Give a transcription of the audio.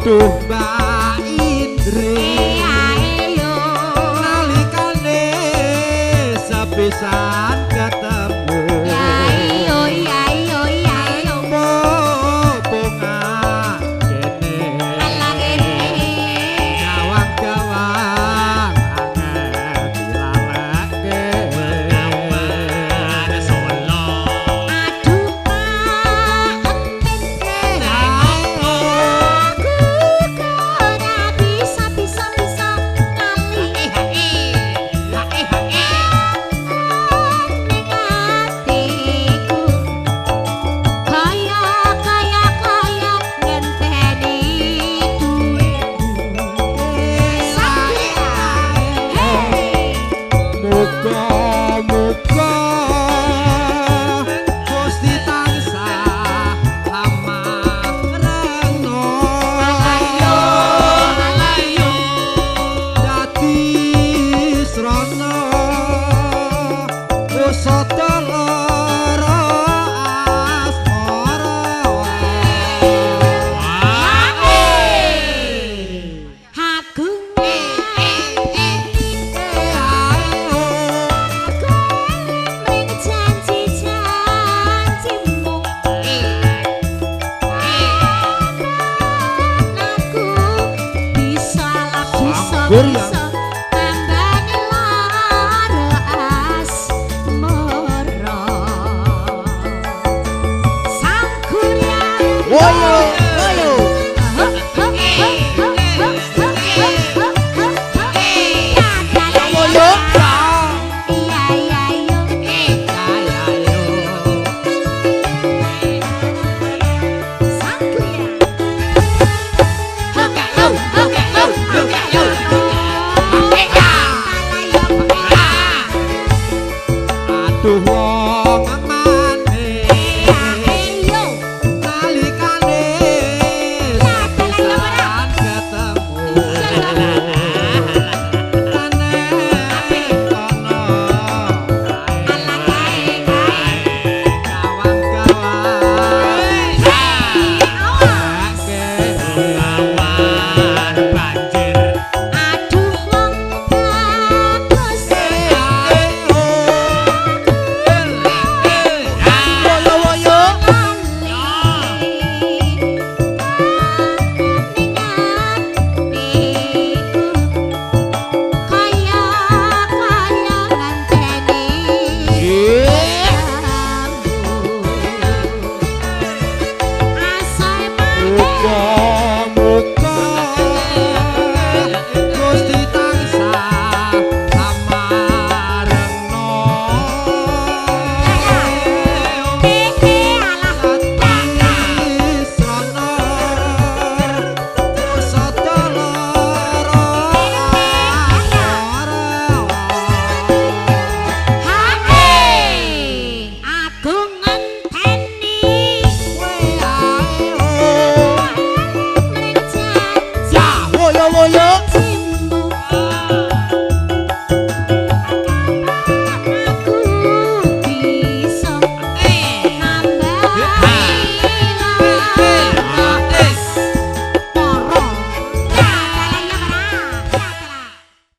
aduh Mbak Indri ayo nalikane sepisan ketemu ayo mumpung kene ala kene gawang-gawang anget dilaleke ada solo aduh entin aku ora bisa ngali ning atiku kaya ngenteni muga-muga Gusti tansah amarena dadi srana usata lara asmara aduh wong amane nalikane sepisan ketemu aneh kono gawang-gawang lawan banjir aduh wong bagus muga-muga Gusti tansah amarena srana usata lara aku ngenteni woyo